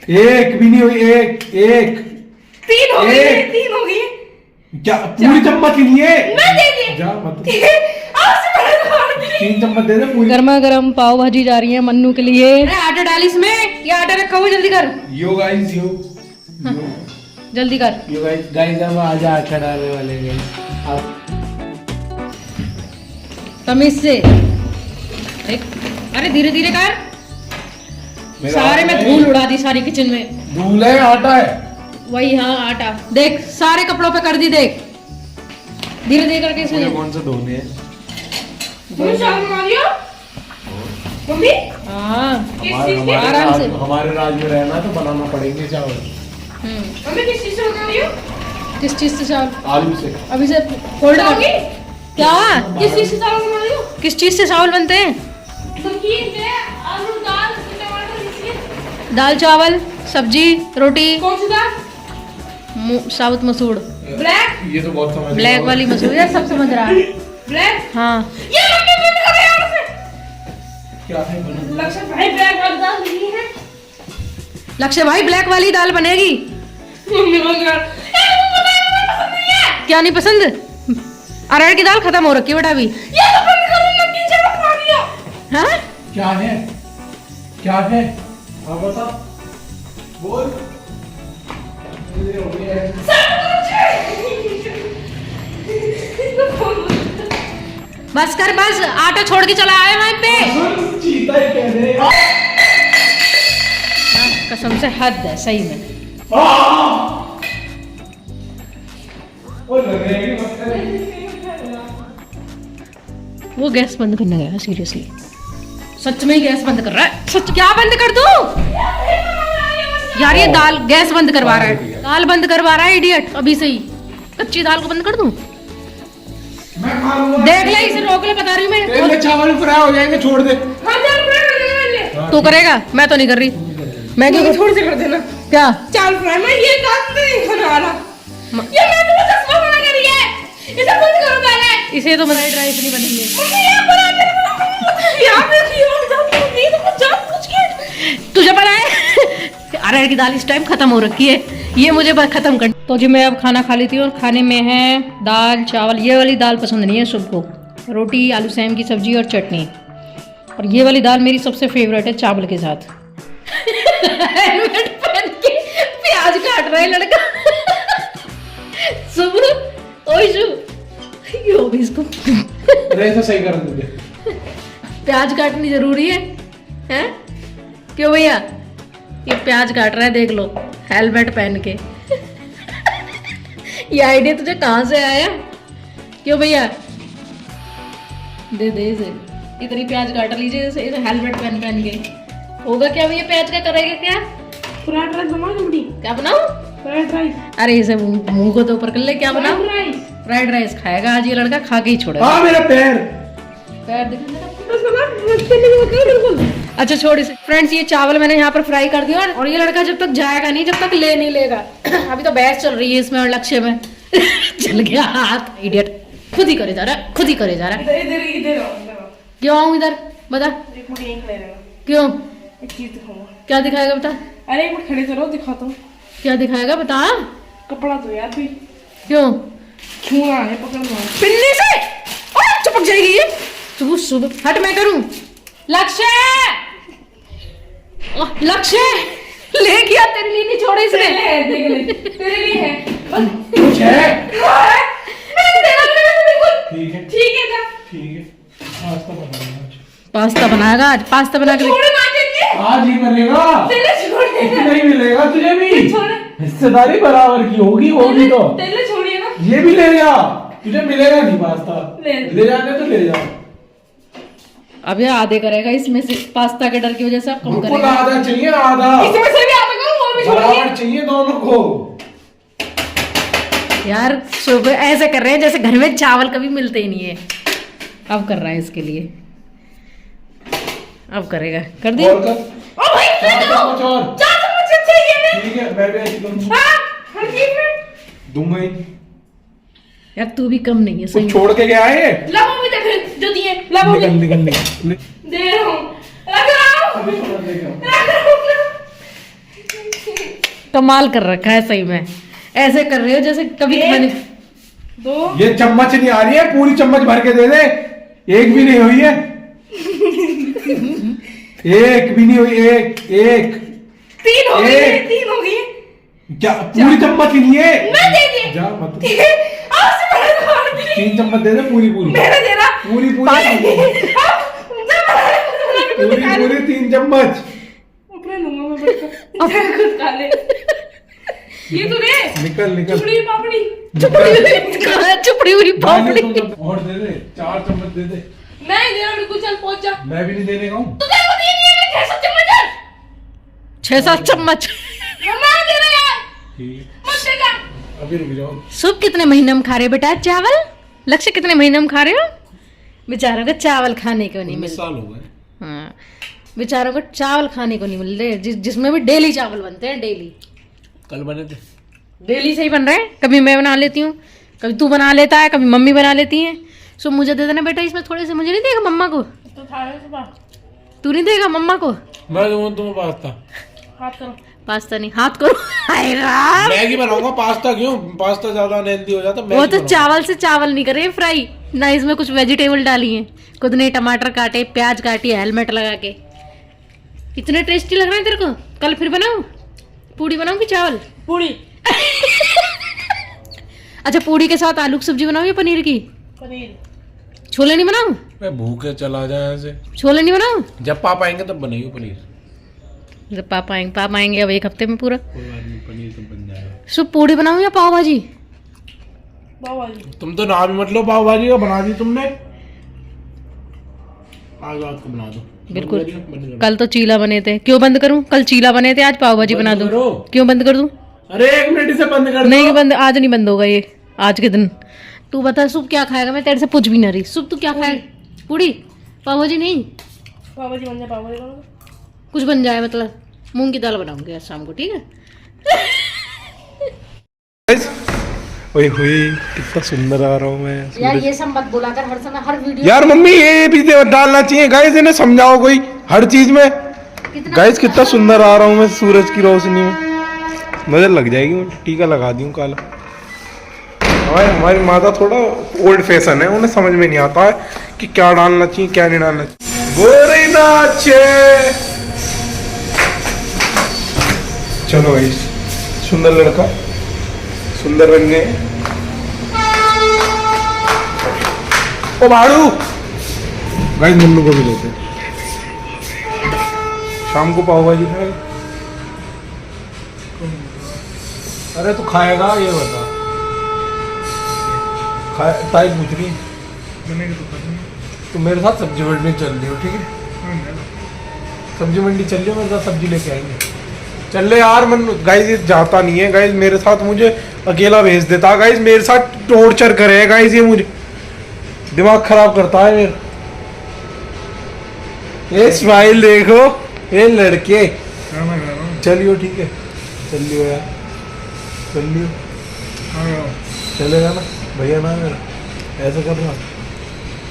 एक भी नहीं हुई, एक एक तीन हो गई, तीन हो गई। क्या पूरी चम्मच के लिए? मैं दे दी। जा मत, आपसे बड़ा मार दी। 3 चम्मच दे दे पूरी। गर्मा गर्म पाव भाजी जा रही है मन्नू के लिए। आटा डाल इसमें, ये आटा रखा हुआ, जल्दी कर। यो गाइस यो जल्दी कर। यो गाइस हम आज आटा डालने वाले हैं आप। तमीज से अरे धीरे धीरे कर, सारे में धूल उड़ा दी सारी किचन में। धूल है आटा है वही, हाँ आटा देख सारे कपड़ों पे कर दी, देख धीरे धीरे करके इसे। कौन सा धोने हैं? तुम चावल बना दियो मम्मी। हाँ आराम से। हमारे राज में रहना तो बनाना पड़ेंगे चावल। मम्मी किस चीज से बना रही हो? किस चीज से चावल? आलू से। अभी से फोल्ड होगी? क्या? किस चीज से चावल बना रही हो? किस चीज से चावल बनते हैं? नमकीन है, आलू दाल टमाटर मिर्ची। दाल चावल सब्जी रोटी। कौन सी दाल? साबुत मसूर। ब्लैक? ये तो बहुत समझ ब्लैक वाली मसूर, ये सब समझ रहा है। ब्लैक? हाँ ये मम्मी बंद करो यार से। क्या है? लक्ष्य भाई ब्लैक वाली दाल नहीं है। लक्ष्य भाई ब्लैक वाली दाल बनेगी। मम्मी बंद कर। पसंद नहीं है। क्या नहीं पसंद? अरहर की दाल खत्म हो रखी है बेटा अभी। ये तो बंद करो, नमकीन चावल बना दियो। हाँ क्या है? क्या है? हाँ बता, बोल। बस कर, बस आटा छोड़ के चला आया वहीं पे। चीता ही कह रहे हैं। कसम से हद है सही में। वो लग रहा है कि मतलब वो गैस बंद करने गया सीरियसली, सच में ही गैस बंद कर रहा है। सच क्या बंद कर दूं यार? ये दाल गैस बंद करवा रहा है, दाल बंद करवा रहा है इडियट अभी से ही। कच्ची दाल को बंद कर दूं? मैं खा लूंगा। देख ले, इसे रोक ले, बता रही हूँ तेल मैं। में चावल फ्राई हो जाएंगे, छोड़ दे। हाँ चावल फ्राई कर देना पहले। तू करेगा, मैं तो नहीं कर रही। मैं क्यों छोड़ से कर देना क्या? चावल फ्राई। मैं ये काम नहीं खाने वाला। ये मैं तुम्हें 10 बार मना करी है, इसे बंद करो पहले। इसे तो फ्राइड राइस नहीं बनेंगे। मम्मी ये बना के यहाँ पे क्यों जाऊँ? तो कुछ जान पूछ के तुझे पता है अरहर की दाल इस टाइम खत्म हो रखी है, ये मुझे बस खत्म कर। तो जी मैं अब खाना खा लेती हूँ, और खाने में है दाल चावल। ये वाली दाल पसंद नहीं है सबको, रोटी आलू सेम की सब्जी और चटनी। और ये वाली दाल मेरी सबसे फेवरेट है चावल के साथ। हेलमेट पहन के प्याज काट रहा है लड़का। सुबह ओए यो भी इसको ऐसा सही कर दे। प्याज काटनी जरूरी है, हैं? क्यों भैया? ये प्याज काट रहा है, देख लो हेलमेट पहन के। ये आइडिया तुझे कहाँ से आया? क्यों भैया? दे दे इसे, इतनी प्याज काट लीजिए इसे हेलमेट पहन के। होगा क्या भैया? प्याज का करेगा क्या? फ्राइड राइस बनाओ जल्दी। क्या बनाओ? Fried rice. अरे इसे मुंह को तो ऊपर कर ले। क्या बनाओ? राइस। फ्राइड राइस खाएगा आज ये लड़का, खा के ही छोड़ेगा। हाँ मेरा पैर। पैर दिखा मेरा। बस बना, बस नहीं होता बिल्कुल। अच्छा छोड़ इसे। फ्रेंड्स ये चावल मैंने यहाँ पर फ्राई कर दिया, और ये लड़का जब तक जाएगा नहीं, जब तक ले नहीं लेगा। अभी तो बहस चल रही है इसमें और लक्ष्य में। चल गया हाथ, इडियट। खुद ही करे जा रहा है, खुद ही करे जा रहा है। इधर आओ। क्यों आऊँ इधर? बता एक मिनट यहीं खड़े रहना। क्यों? एक चीज दिखाऊंगा। क्या दिखाएगा बता? अरे एक मिनट खड़े तो रहो, दिखाता हूँ। क्या दिखाएगा बता? कपड़ा तो यार भी क्यों? छूना है, पकड़ना है। पिन्नी से चिपक जाएगी ये। सुबह सुबह हट, मैं करूं। लक्ष्य लक्ष्य ले गया, तेरे लिए नहीं छोड़े इसने। देख ले, तेरे लिए है। बस कुछ है? मैंने देखा बिल्कुल। ठीक है ठीक है ना? ठीक है। पास्ता बनाएगा आज। पास्ता बनाएगा आज, पास्ता बना के। छोड़े मार्केट में। आज ही बनेगा। तेले छोड़े। इतना ही मिलेगा तुझे भी। छोड़े। हिस्सेदारी बराबर की होगी तो। तेले छोड़िए ना। ये भी ले जा, तुझे मिलेगा नहीं पास्ता। ले जाने तो ले जा। अब ये आधे करेगा इसमें से, पास्ता के डर की वजह से अब कम बिल्कुल करेगा। आधा चाहिए, आधा इसमें से भी आधा करो, वो भी छोड़िए। बराबर चाहिए दोनों को। यार सुबह ऐसे कर रहे हैं जैसे घर में चावल कभी मिलते ही नहीं है। अब कर रहा है इसके लिए, अब करेगा। कर दी। और कर। ओ भाई मैं चार दो। चम्मच और। 4 चम्मच चाहिए मैं। ठीक है, मैं भी ऐसे करूंगा। हाँ, हर चीज में दूंगा ही। यार तू भी कम नहीं है कुछ सही। छोड़ के गया है? लाओ मुझे फिर जो दिए, लाओ मुझे। निकल। दे रहा हूँ। रख रहा हूँ। अभी थोड़ा देगा। रख रहा हूँ। कमाल कर रखा है सही में, ऐसे कर रहे हो जैसे कभी खाने। 2 ये चम्मच नहीं आ रही है, पूरी चम्मच भर के दे दे। एक भी नहीं हुई है। एक भी नहीं हुई, एक 3 हो गई, 3 हो गई। क्या पूरी चम्मच ही नहीं है? मैं दे दी। जा मत। आपसे बड़ा तो नहीं। 3 चम्मच दे दे पूरी। मेरा दे रहा। पूरी पूरी 3 चम्मच। अपने लूंगा मैं बैठकर। खुद खा ले। ये तो दे। निकल चुपड़ी पापड़ी। चुपड़ी हुई पापड़ी। और दे दे, 4 चम्मच दे दे। मैं ही दे रहा हूँ, बिल्कुल चल पहुंच जा। मैं भी नहीं देने का हूँ। तो तेरे को देनी है 6-7 चम्मच। 6-7 चम्मच। मैं दे रहा यार। ठीक है, मत देगा। अभी रुक जाओ। सुबह कितने महीने में खा रहे हो बेटा चावल? लक्ष्य कितने महीने में खा रहे हो? बेचारों को चावल खाने को नहीं मिल 19 साल हो गए। हाँ, बेचारों को चावल खाने को नहीं मिल रहे, जिसमें भी डेली चावल बनते हैं, डेली कल बने थे। डेली से ही बन रहे हैं। कभी मैं बना लेती हूँ, कभी तू बना लेता है, कभी मम्मी बना लेती है। सो मुझे दे देना बेटा, इसमें थोड़े से। मुझे नहीं देगा मम्मा को? तो खा ले सुबह। तू नहीं देगा मम्मा को? मैं दूंगा तुम्हें पास्ता। हाथ करो। पास्ता नहीं, हाथ करो। हाय राम। मैगी बनाऊंगा, पास्ता क्यों? पास्ता ज्यादा अनहेल्दी हो जाता। वो तो चावल से चावल नहीं करे फ्राई ना, इसमें कुछ वेजिटेबल डाली है, खुद ने टमाटर काटे, प्याज काटी, हेलमेट लगा के। इतने टेस्टी लग रहे हैं तेरे को। कल फिर बनाऊं? पूड़ी बनाऊं कि चावल? पूरी। अच्छा, पूड़ी के साथ आलू की सब्जी बनाऊं या पनीर की? पनीर। छोले नहीं बनाऊं? मैं भूखे चला जाए ऐसे। छोले नहीं बनाऊं? जब पापा आएंगे तब बनाइए पनीर। जब पापा आएंगे अब 1 हफ्ते में पूरा। कोई बात नहीं, पनीर तो बन जाएगा। सो पूड़ी बनाऊं या पाव भाजी? पाव भाजी। तुम तो नाम ही मत लो, पाव भाजी का बना दी तुमने। आज रात को बना दो। बिल्कुल। बंद करो। कल तो चीला बने थे, क्यों बंद करूं? कल चीला बने थे, आज पाव भाजी बना दूं? करो। क्यों बंद कर दूं? अरे 1 मिनट इसे बंद कर दो। नहीं बंद, आज नहीं बंद होगा ये, आज के दिन। तू बता सुबह क्या खाएगा? मैं तेरे से पूछ भी ना रही। सुबह तू क्या खाएगा? पूड़ी? पाव भाजी नहीं? पाव भाजी बन जाए, पाव भाजी बनो। कुछ बन जाए, मतलब मूंग की दाल बनाऊंगी आज शाम को, ठीक है? ओए होए, कितना सुंदर आ रहा हूँ मैं। यार ये सब मत बुलाकर हर समय हर वीडियो। यार मम्मी ये भी डालना चाहिए गाइस, इन्हें समझाओ कोई हर चीज में। गाइस कितना सुंदर आ रहा हूँ मैं सूरज की रोशनी में। नजर लग जाएगी, मैं टीका लगा दी हूँ काला। हमारी माता थोड़ा ओल्ड फैशन है, उन्हें समझ में नहीं आता है कि क्या डालना चाहिए क्या नहीं डालना चाहिए। गोरे नाचे। चलो गाइस, सुंदर लड़का, सुंदर बन गए। ओ भाड़ू, गाइस मन्नू को भी लेते हैं। शाम को पाव भाजी खाएगा। अरे तू खाएगा ये बता। ताई पूछ रही तो मेरे साथ सब्जी मंडी चल रही हो, ठीक है? सब्जी मंडी चल रही हो, मेरे साथ सब्जी लेके आएंगे। चल ले यार। मन गाइस ये जाता नहीं है गाइस मेरे साथ, मुझे अकेला भेज देता गाइस, मेरे साथ टॉर्चर करे गाइस, ये मुझे दिमाग खराब करता है मेरा। ये स्माइल देखो ये लड़के। चलियो ठीक है, चलियो यार, चलियो। चलेगा ना भैया ना मेरा, ऐसा कर रहा।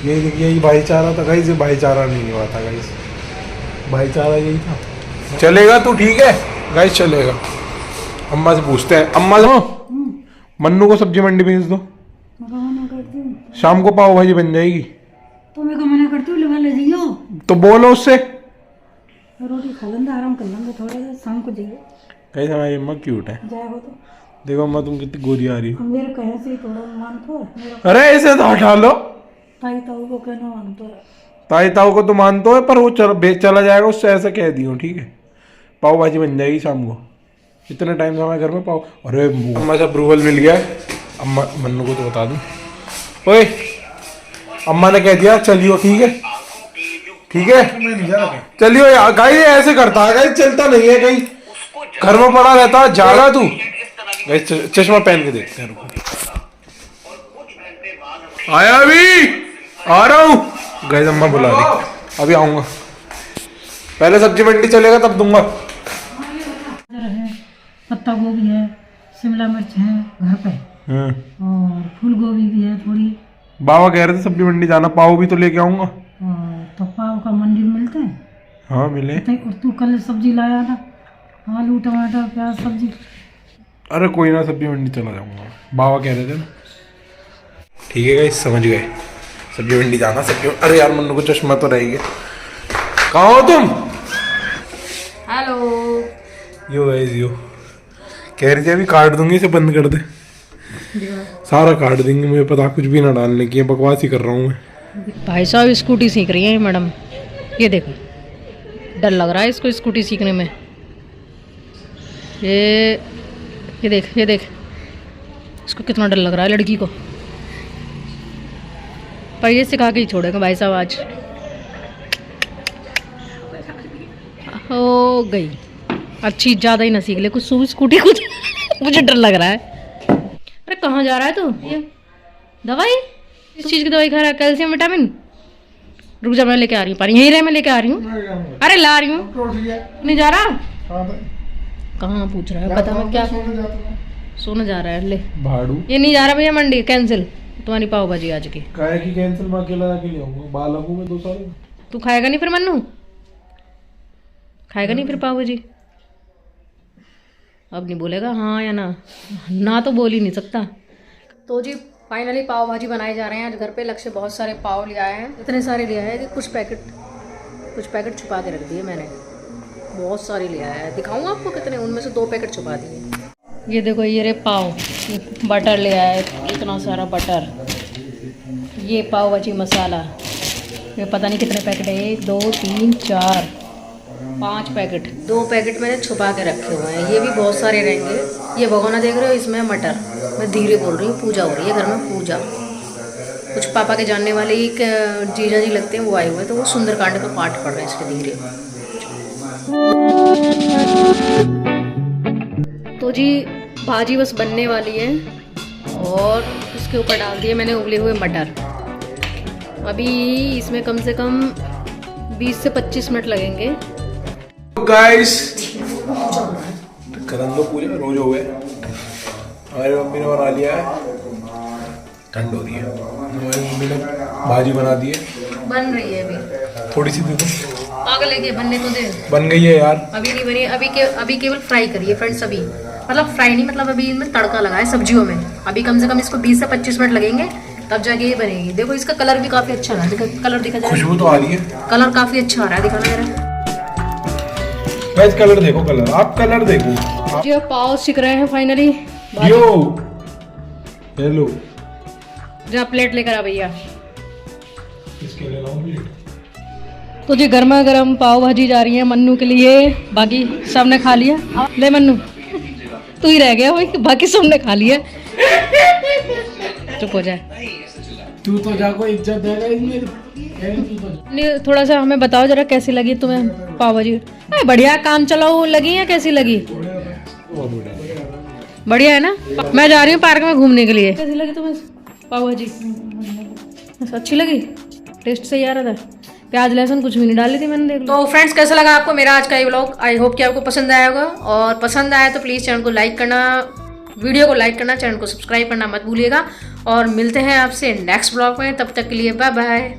यही भाईचारा था गाइस, ये भाईचारा नहीं हुआ था गाइस, भाईचारा यही था। चलेगा तू, ठीक है गाइस चलेगा। अम्मा से पूछते हैं, अम्मा से मन्नू को सब्जी मंडी भेज दो, शाम को पाव भाजी बन जाएगी। तो मैं को मना करती हूँ, लगा ले जाइयो। तो बोलो उससे। रोटी खा लेंगे, आराम कर लेंगे थोड़ा सा, शाम को जाइए। कैसे हमारी अम्मा क्यूट है। जाएगा तो देखो अम्मा तुम कितनी गोरी आ रही हो। हम मेरे कहे से ही थोड़ा मान तो मेरा अरे ऐसे तो हटा लो। ताई ताऊ को कहना मान तो है। ताई ताऊ को तो मानते हो, पर वो चला जाएगा, उससे ऐसा कह दियो, ठीक है? पाव भाजी बन जाएगी शाम को। इतने टाइम से हमारे घर में पाव। अरे अम्मा से अप्रूवल मिल गया। अम्मा मन्नू को तो बता दूं। ओए अम्मा ने कह दिया चलियो, ठीक है? ठीक है चलियो यार। गाइस ऐसे करता है गाइस, चलता नहीं है कहीं, घर में पड़ा रहता है। जागा तू गाइस, चश्मा पहन के देखते हैं। आया अभी, आ रहा हूँ गाइस। अम्मा बुला रही, अभी आऊंगा। पहले सब्जी मंडी चलेगा तब दूंगा। है, पत्ता गोभी है, शिमला मिर्च है घर पे, और फूल गोभी भी है थोड़ी। बाबा कह रहे थे सब्जी मंडी जाना, पाव भी तो लेके आऊंगा। और तो पाव का मंडी में मिलते हैं। हाँ मिले। और तू कल सब्जी लाया था, आलू टमाटर प्याज सब्जी। अरे कोई ना, सब्जी मंडी चला जाऊंगा, बाबा कह रहे थे ना। ठीक है गाइस, समझ गए, सब्जी मंडी जाना। सब्जी, अरे यार मन्नू को चश्मा तो रहेगा। कहाँ हो तुम? हेलो। यो गाइस यो कह रही थी अभी काट दूंगी, इसे बंद कर दे। सारा काट देंगे, मुझे पता कुछ भी ना डालने की, बकवास ही कर रहा हूँ मैं। भाई साहब स्कूटी सीख रही है मैडम, ये देखो, डर लग रहा है इसको स्कूटी सीखने में। ये देख इसको कितना डर लग रहा है लड़की को। पर ये सिखा के ही छोड़ेगा भाई साहब आज। हो गई अच्छी, ज़्यादा ही ना सीख ले कुछ स्कूटी कुछ। मुझे डर लग रहा है। अरे कहाँ जा रहा है तू? ये दवाई, इस चीज़ की दवाई खा रहा है, कैल्शियम विटामिन। रुक जा, मैं लेके आ रही हूँ पानी, यहीं रह, मैं लेके आ रही हूँ। अरे ला रही हूँ। नहीं जा रहा? कहाँ पूछ रहा है, बता मैं क्या सोने जा रहा है। ले भाड़ू, ये नहीं जा रहा भैया मंडी, कैंसिल तुम्हारी पाव भाजी आज की। काहे की कैंसिल? मैं अकेला जाके ले आऊंगा, बालक हूँ मैं 2 साल। तू खाएगा नहीं फिर मन्नू? खाएगा नहीं फिर पाव भाजी? अब नहीं बोलेगा हाँ या ना, ना तो बोल ही नहीं सकता। तो जी फाइनली पाव भाजी बनाए जा रहे हैं आज घर पे। लक्ष्य बहुत सारे पाव ले आए हैं, इतने सारे ले आए हैं कि कुछ पैकेट छुपा के रख दिए मैंने। बहुत सारे ले आया है, दिखाऊंगा आपको कितने, उनमें से 2 पैकेट छुपा दिए। ये देखो, ये रे पाव, बटर ले आया है, इतना सारा बटर। ये पाव भाजी मसाला, ये पता नहीं कितने पैकेट है, 1 2 3 4 5 पैकेट। 2 पैकेट मैंने छुपा के रखे हुए हैं, ये भी बहुत सारे रहेंगे। ये भगोना देख रहे हो, इसमें मटर। मैं धीरे बोल रही हूँ, पूजा हो रही है घर में, पूजा। कुछ पापा के जानने वाले एक जीजा जी लगते हैं, वो आए हुए हैं, तो वो सुंदरकांड का पाठ पढ़ रहे हैं इसके धीरे। तो जी भाजी बस बनने वाली है और इसके ऊपर डाल दिए मैंने उबले हुए मटर। अभी इसमें कम से कम 20 से 25 मिनट लगेंगे। गाइस कर लो पूजा, रोज हो गए। हमारी मम्मी ने बना लिया है, ठंड हो रही है, हमारी मम्मी ने भाजी बना दी है, बन रही है अभी। थोड़ी सी देखो, पागल है, बनने तो दे। बन गई है यार, अभी नहीं बनी, अभी केवल फ्राई करिए फ्रेंड्स। अभी मतलब फ्राई नहीं, मतलब अभी इनमें तड़का लगा है सब्जियों में। अभी कम से कम इसको 20 से 25 मिनट लगेंगे, तब जाके ये बनेगी। देखो इसका कलर भी काफी अच्छा है, कलर दिखा जा रहा है, खुशबू तो आ रही है, कलर काफी अच्छा आ रहा है, दिखाना जरा। गाइस कलर देखो, कलर आप कलर देखो। जी अब पाव सीख रहे हैं फाइनली। यो हेलो, जा प्लेट लेकर आ भैया। इसके ले लाऊं प्लेट? तो जी गर्मा गर्म पाव भाजी जा रही है मन्नू के लिए, बाकी सबने खा लिया। ले मन्नू, तू ही रह गया भाई, बाकी सबने खा लिया। चुप हो जाए, तू तो जाको इज्जत देगा नहीं। थोड़ा सा हमें बताओ जरा, कैसी लगी तुम्हें पाव भाजी? बढ़िया काम चलाओ लगी है, कैसी लगी? बढ़िया है ना। मैं जा रही हूँ पार्क में घूमने के लिए। कैसी लगी तुम्हें पाव भाजी? अच्छी लगी, टेस्ट सही आ रहा था, प्याज लहसुन कुछ भी नहीं डाली थी मैंने, देख लो। तो फ्रेंड्स कैसा लगा आपको मेरा आज का ये व्लॉग? आई होप कि आपको पसंद आया होगा, और पसंद आया तो प्लीज़ चैनल को लाइक करना, वीडियो को लाइक करना, चैनल को सब्सक्राइब करना मत भूलिएगा। और मिलते हैं आपसे नेक्स्ट व्लॉग में, तब तक के लिए बाय बाय।